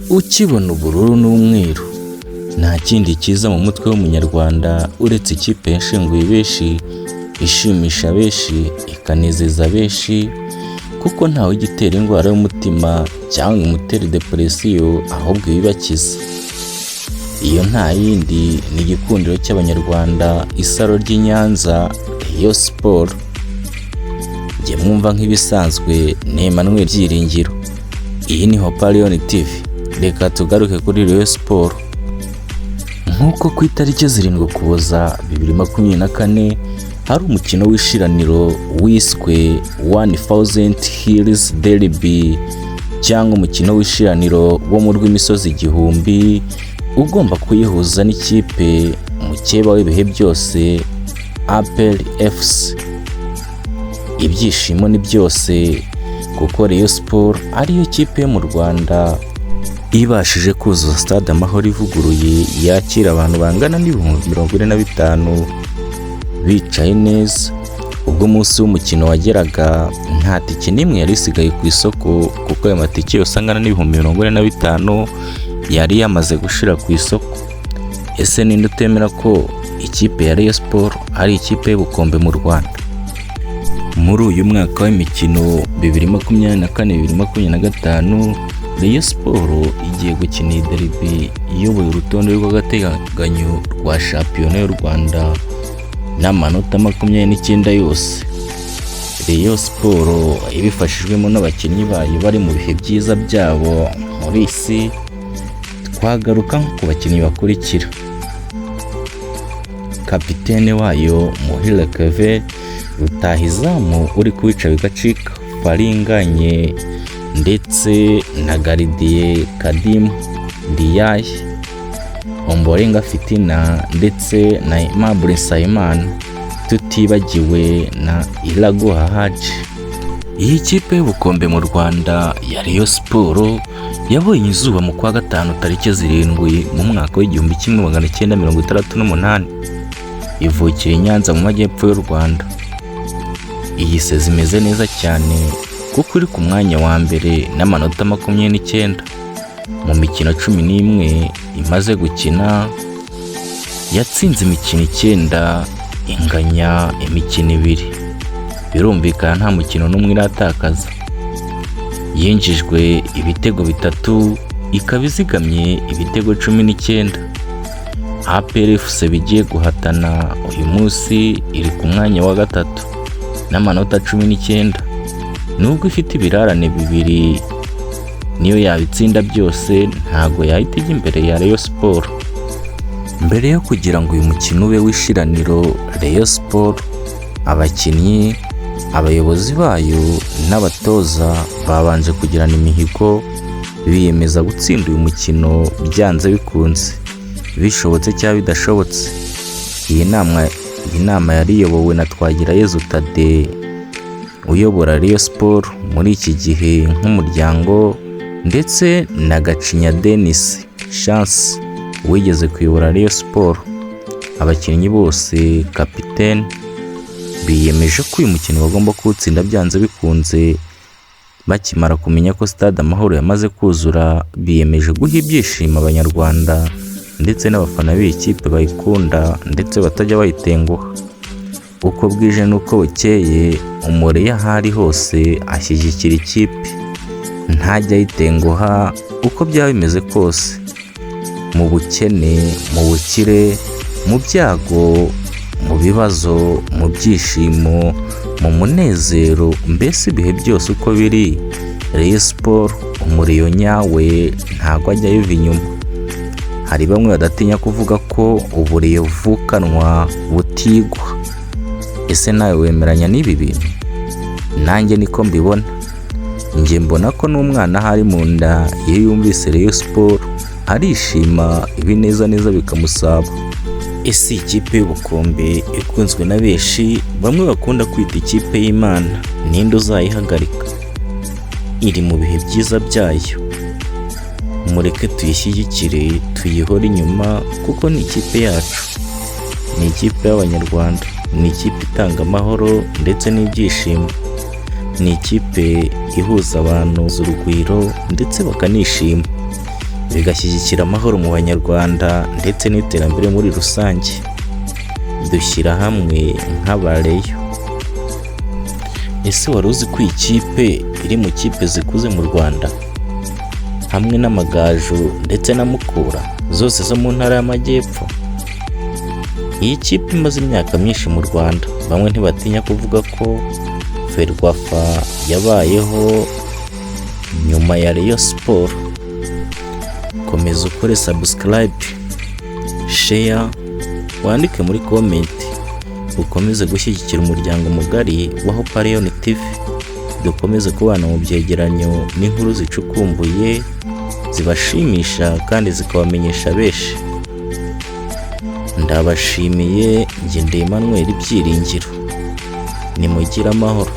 Ukibona ubururu n'umweru nta kindi kiza mu mutwe w'umunyarwanda uretse ikipe yashenguye benshi, ishimisha benshi, ikanezeza benshi, kuko ntawe igitera indwara y'umutima cyangwa imutere depresiyo, ahubwo ibibakiza. Iyo nta yindi ni igikundiro cy'abanyarwanda, isaro ry'i Nyanza, Rayon Sport. Njye mwumva nk'ibisanzwe ni Emmanuel Byiringiro. Iyi ni Hopa Lion TV. Reka tugaruke kuri Rayon Sport. Nk'uko ku itariki 7 Ukuboza 2024 hari umukino w'ishiraniro wiswe 1000 Hills Derby, cyangwa umukino w'ishiraniro wo mu rw'imisozi igihumbi, ugomba kuyihuza n'ikipe mukeba w'ibihe byose APR FC. Ibyishimo ni byose kuko Rayon Sport ariyo kipe yo mu Rwanda ibashije kuzuza stade Amahoro ivuguruye yakira abantu bangana n'ibihumbi 45 bicaye neza. Ubwo umunsi w'umukino wageraga nta tike n'imwe yari isigaye ku isoko, kuko ayo matike yose angana n'ibihumbi 45 yari yamaze gushira ku isoko. Ese ninde utemera ko ikipe ya Rayon Sport ari ikipe y'ubukombe mu Rwanda? Muri uyu mwaka w'imikino 2024-2025 Rayon Sport igiye gukina derby iyoboye urutonde rw'agateganyo rwa shampiyona y'u Rwanda n'amanota 29 yose. Rayon Sport ibifashijwemo n'abakinnyi bayo bari mu bihe byiza byabo muri isi. Twagaruka ku bakinnyi bakurikira: kapitene wayo Muhire Kevin, rutahizamu uri kubica bigacika Faringanye, ndetse na Garidiye Kadim Ndiaye, Ombolenga Fitina, ndetse na Aimable Nsabimana, tutibagiwe na Iraguha Haji. Iyi kipe y'ubukombe mu Rwanda ya Rayon Sport yabonye izuba mu kwa gatanu tariki 7 mu mwaka w'1968, ivukira i Nyanza mu majyepfo y'u Rwanda. Iyi sezi imeze neza cyane kuko iri ku mwanya wa mbere n'amanota 29 mu mikino 11 imaze gukina. Yatsinze imikino 9, inganya imikino 2. Birumvikana nta mukino n'umwe iratakaza. Yinjijwe ibitego 3, ikaba izigamye ibitego 19. APR FC bigiye guhatana uyu munsi iri ku mwanya wa 3 n'amanota 19. Nubwo ifite ibirarane 2, niyo yabitsinda byose ntago yahita ijya imbere ya Rayon Sport. Mbere yo kugira ngo uyu mukino ube w'ishiraniro, Rayon Sport, abakinnyi, abayobozi bayo n'abatoza babanje kugirana imihigo, biyemeza gutsinda uyu mukino byanze bikunze, bishobotse cyangwa bidashobotse. Iyi nama yari iyobowe na Twagirayezu Tade, uyobora Rayon Sport muri iki gihe nk'umuryango, ndetse na Gacinya Denis Chance wigeze kuyobora Rayon Sport. Abakinnyi bose, kapitene, biyemeje ko uyu mukino bagomba kuwutsinda byanze bikunze. Bakimara kumenya ko stade Amahoro yamaze kuzura, biyemeje guha ibyishimo abanyarwanda ndetse n'abafana b'iyi kipe bayikunda ndetse batajya bayitenguha. Uko bwije n'uko bukeye, Umureya ahari hose ashyigikira ikipe, ntajya ayitenguha uko byaba bimeze kose, mu bukene, mu bukire, mu byago, mu bibazo, mu byishimo, mu munezero, mbese ibihe byose uko biri, Rayon Sport Umureyo nyawe ntago ajya yiva inyuma. Hari bamwe badatinya kuvuga ko ubureyo buvukanwa butigwa. Ese nawe wemeranya n'ibi bintu? Nanjye niko mbibona. Njye mbona ko n'umwana ahari mu nda iyo yumvise Rayon Sport arishima, ibineza neza bikamusaba. Ese ikipe y'ubukombe ikunzwe na benshi, bamwe bakunda kwita ikipe y'Imana, ninde uzayihagarika? Iri mu bihe byiza byayo, mureke tuyishyigikire, tuyihore inyuma, kuko ni ikipe yacu, ni ikipe y'abanyarwanda, ni ikipe itanga amahoro ndetse n'ibyishimo. ni ikipe ihuza abantu urugwiro ndetse bakanishima, bigashyigikira amahoro mu banyarwanda ndetse n'iterambere muri rusange. Dushyira hamwe nk'abareyo. Ese wari uzi ko iyi kipe iri mu kipe zikuze mu Rwanda, hamwe n'Amagaju ndetse na Mukura, zose zo mu ntara y'Amajyepfo? Iyi kipe imaze imyaka myinshi mu Rwanda, bamwe ntibatinya kuvuga ko Ferwafa yabayeho nyuma ya Rayon Sport. Komeza ukore subscribe, share, wandike muri comment, ukomeze gushyigikira umuryango mugari wa Hope Lion TV. Dukomeze kubana mu byegeranyo n'inkuru zicukumbuye, zibashimisha kandi zikabamenyesha benshi. Ndabashimiye, njye ndi Emmanuel Byiringiro. Nimugire amahoro.